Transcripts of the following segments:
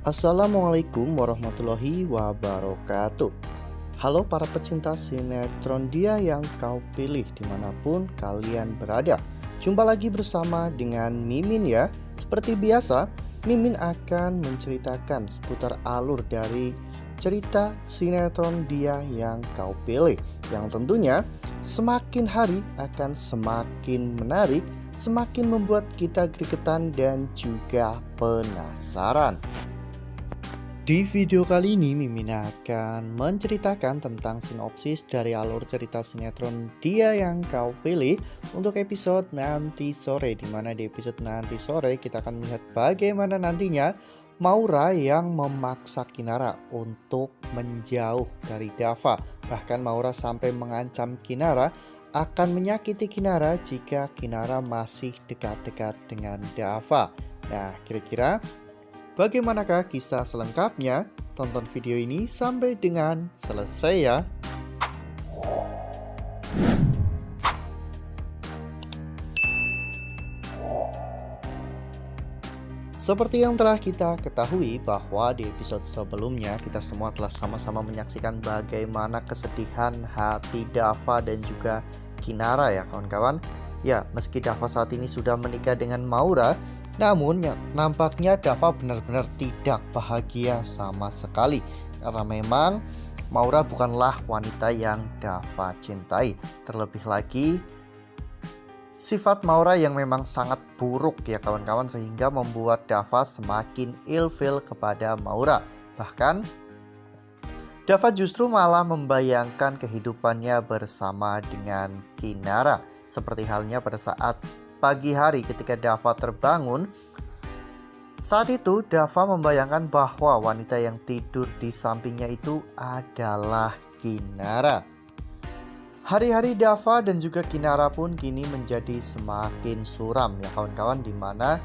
Assalamualaikum warahmatullahi wabarakatuh. Halo para pecinta sinetron Dia Yang Kau Pilih dimanapun kalian berada. Jumpa lagi bersama dengan Mimin ya. Seperti biasa, Mimin akan menceritakan seputar alur dari cerita sinetron Dia Yang Kau Pilih, yang tentunya semakin hari akan semakin menarik, semakin membuat kita gregetan dan juga penasaran. Di video kali ini Mimin akan menceritakan tentang sinopsis dari alur cerita sinetron Dia Yang Kau Pilih untuk episode nanti sore, dimana di episode nanti sore kita akan melihat bagaimana nantinya Maura yang memaksa Kinara untuk menjauh dari Dava. Bahkan Maura sampai mengancam Kinara akan menyakiti Kinara jika Kinara masih dekat-dekat dengan Dava. Nah, kira-kira bagaimanakah kisah selengkapnya? Tonton video ini sampai dengan selesai ya. Seperti yang telah kita ketahui bahwa di episode sebelumnya kita semua telah sama-sama menyaksikan bagaimana kesedihan hati Dava dan juga Kinara ya kawan-kawan. Ya, meski Dava saat ini sudah menikah dengan Maura, namun nampaknya Dava benar-benar tidak bahagia sama sekali. Karena memang Maura bukanlah wanita yang Dava cintai. Terlebih lagi sifat Maura yang memang sangat buruk ya kawan-kawan, sehingga membuat Dava semakin ilfil kepada Maura. Bahkan Dava justru malah membayangkan kehidupannya bersama dengan Kinara. Seperti halnya pada saat pagi hari ketika Dava terbangun. Saat itu Dava membayangkan bahwa wanita yang tidur di sampingnya itu adalah Kinara. Hari-hari Dava dan juga Kinara pun kini menjadi semakin suram ya kawan-kawan, dimana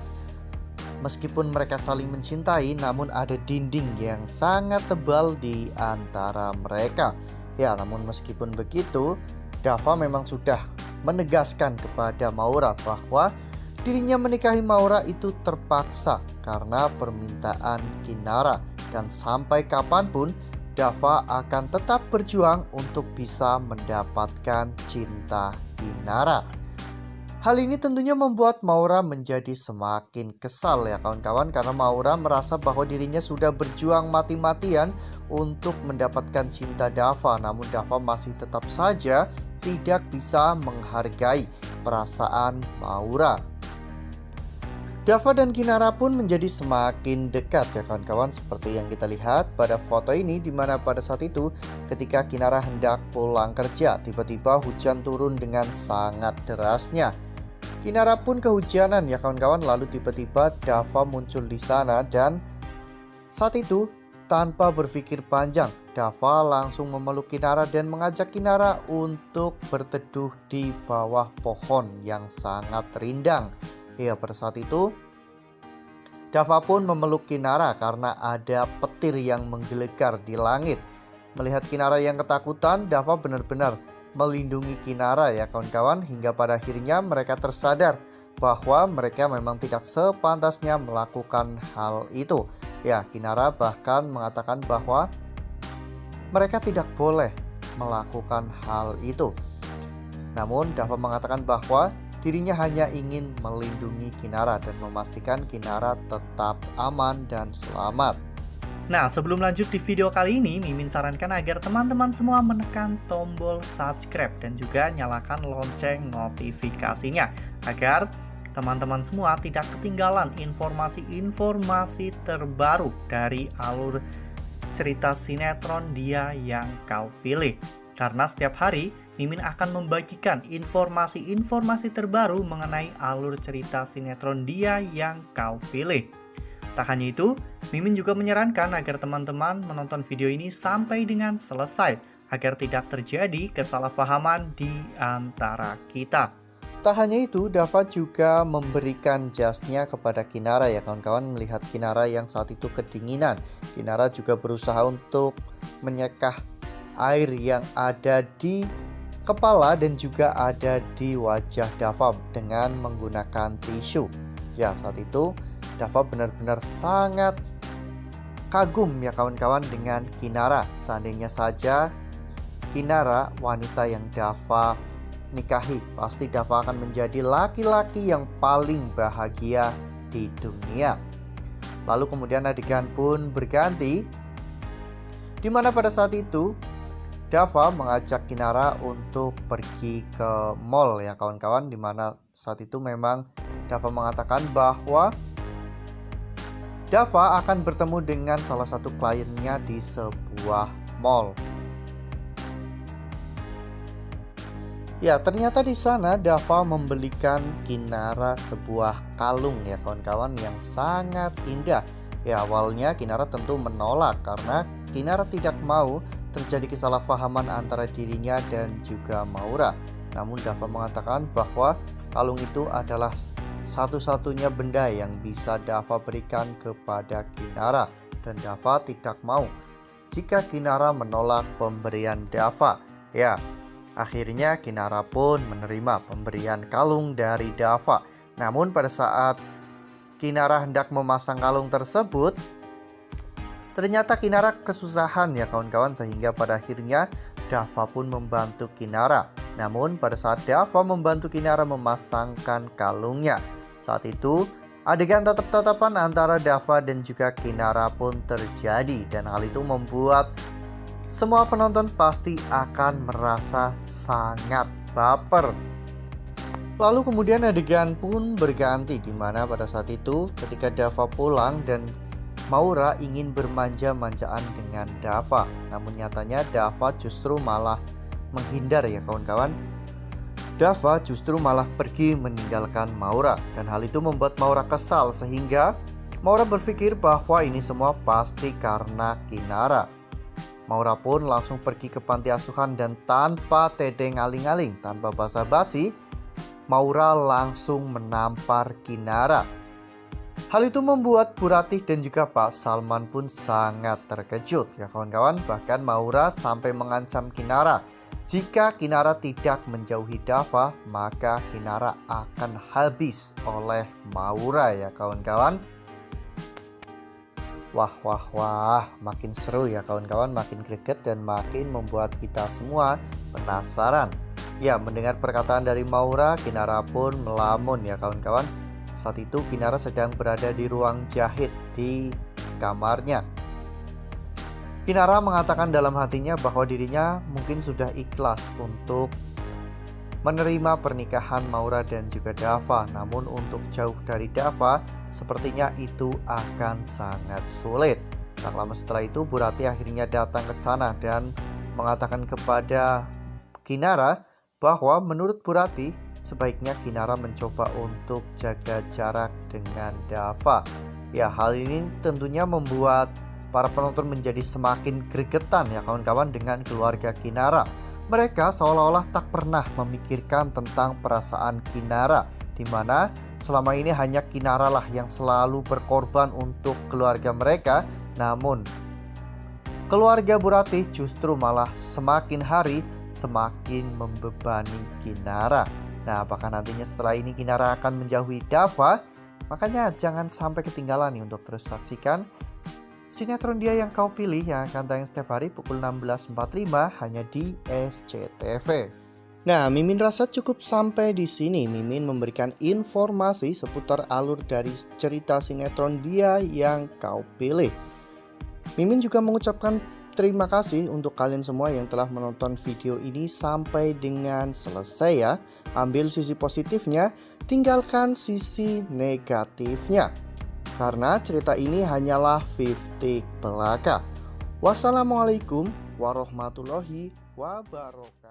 meskipun mereka saling mencintai, namun ada dinding yang sangat tebal di antara mereka. Ya, namun meskipun begitu, Dava memang sudah menegaskan kepada Maura bahwa dirinya menikahi Maura itu terpaksa karena permintaan Kinara, dan sampai kapanpun Dava akan tetap berjuang untuk bisa mendapatkan cinta Kinara. Hal ini tentunya membuat Maura menjadi semakin kesal ya kawan-kawan, karena Maura merasa bahwa dirinya sudah berjuang mati-matian untuk mendapatkan cinta Dava, namun Dava masih tetap saja tidak bisa menghargai perasaan Maura. Dava dan Kinara pun menjadi semakin dekat ya kawan-kawan, seperti yang kita lihat pada foto ini, dimana pada saat itu ketika Kinara hendak pulang kerja, tiba-tiba hujan turun dengan sangat derasnya. Kinara pun kehujanan ya kawan-kawan, lalu tiba-tiba Dava muncul di sana, dan saat itu tanpa berpikir panjang Dava langsung memeluk Kinara dan mengajak Kinara untuk berteduh di bawah pohon yang sangat rindang. Ya, pada saat itu Dava pun memeluk Kinara karena ada petir yang menggelegar di langit. Melihat Kinara yang ketakutan, Dava benar-benar melindungi Kinara ya kawan-kawan, hingga pada akhirnya mereka tersadar bahwa mereka memang tidak sepantasnya melakukan hal itu. Ya, Kinara bahkan mengatakan bahwa mereka tidak boleh melakukan hal itu. Namun Dava mengatakan bahwa dirinya hanya ingin melindungi Kinara dan memastikan Kinara tetap aman dan selamat. Nah, sebelum lanjut di video kali ini, Mimin sarankan agar teman-teman semua menekan tombol subscribe dan juga nyalakan lonceng notifikasinya, agar teman-teman semua tidak ketinggalan informasi-informasi terbaru dari alur cerita sinetron Dia Yang Kau Pilih. Karena setiap hari Mimin akan membagikan informasi-informasi terbaru mengenai alur cerita sinetron Dia Yang Kau Pilih. Tak hanya itu, Mimin juga menyarankan agar teman-teman menonton video ini sampai dengan selesai, agar tidak terjadi kesalahpahaman di antara kita. Tak hanya itu, Dava juga memberikan jasnya kepada Kinara ya kawan-kawan. Melihat Kinara yang saat itu kedinginan, Kinara juga berusaha untuk menyekah air yang ada di kepala dan juga ada di wajah Dava dengan menggunakan tisu. Ya, saat itu Dava benar-benar sangat kagum ya kawan-kawan dengan Kinara. Seandainya saja Kinara wanita yang Dava nikahi, pasti Dava akan menjadi laki-laki yang paling bahagia di dunia. Lalu kemudian adegan pun berganti, di mana pada saat itu Dava mengajak Kinara untuk pergi ke mall ya kawan-kawan, di mana saat itu memang Dava mengatakan bahwa Dava akan bertemu dengan salah satu kliennya di sebuah mall. Ya, ternyata di sana Dava membelikan Kinara sebuah kalung ya kawan-kawan yang sangat indah. Ya, awalnya Kinara tentu menolak karena Kinara tidak mau terjadi kesalahpahaman antara dirinya dan juga Maura. Namun Dava mengatakan bahwa kalung itu adalah satu-satunya benda yang bisa Dava berikan kepada Kinara, dan Dava tidak mau jika Kinara menolak pemberian Dava. Ya, akhirnya Kinara pun menerima pemberian kalung dari Dava. Namun pada saat Kinara hendak memasang kalung tersebut, ternyata Kinara kesusahan ya kawan-kawan, sehingga pada akhirnya Dava pun membantu Kinara. Namun pada saat Dava membantu Kinara memasangkan kalungnya, saat itu adegan tatap-tatapan antara Dava dan juga Kinara pun terjadi. Dan hal itu membuat semua penonton pasti akan merasa sangat baper. Lalu kemudian adegan pun berganti, di mana pada saat itu ketika Dava pulang dan Maura ingin bermanja-manjaan dengan Dava, namun nyatanya Dava justru malah menghindar ya kawan-kawan. Dava justru malah pergi meninggalkan Maura, dan hal itu membuat Maura kesal, sehingga Maura berpikir bahwa ini semua pasti karena Kinara. Maura pun langsung pergi ke panti asuhan dan tanpa tedeng aling-aling, tanpa basa-basi, Maura langsung menampar Kinara. Hal itu membuat Bu Ratih dan juga Pak Salman pun sangat terkejut ya kawan-kawan. Bahkan Maura sampai mengancam Kinara, jika Kinara tidak menjauhi Dava, maka Kinara akan habis oleh Maura ya kawan-kawan. Wah, makin seru ya kawan-kawan, makin greget dan makin membuat kita semua penasaran. Ya, mendengar perkataan dari Maura, Kinara pun melamun ya kawan-kawan. Saat itu Kinara sedang berada di ruang jahit di kamarnya. Kinara mengatakan dalam hatinya bahwa dirinya mungkin sudah ikhlas untuk menerima pernikahan Maura dan juga Dava. Namun untuk jauh dari Dava, sepertinya itu akan sangat sulit. Tak lama setelah itu Bu Ratih akhirnya datang ke sana dan mengatakan kepada Kinara bahwa menurut Bu Ratih sebaiknya Kinara mencoba untuk jaga jarak dengan Dava. Ya, hal ini tentunya membuat para penonton menjadi semakin gregetan ya kawan-kawan dengan keluarga Kinara. Mereka seolah-olah tak pernah memikirkan tentang perasaan Kinara, di mana selama ini hanya Kinara lah yang selalu berkorban untuk keluarga mereka. Namun keluarga Bu Ratih justru malah semakin hari semakin membebani Kinara. Nah, apakah nantinya setelah ini Kinara akan menjauhi Dava? Makanya jangan sampai ketinggalan nih untuk terus saksikan sinetron Dia Yang Kau Pilih yang akan tayang setiap hari pukul 16.45 hanya di SCTV. Nah, Mimin rasa cukup sampai di sini. Mimin memberikan informasi seputar alur dari cerita sinetron Dia Yang Kau Pilih. Mimin juga mengucapkan terima kasih untuk kalian semua yang telah menonton video ini sampai dengan selesai ya. Ambil sisi positifnya, tinggalkan sisi negatifnya. Karena cerita ini hanyalah 50 belaka. Wassalamualaikum warahmatullahi wabarakatuh.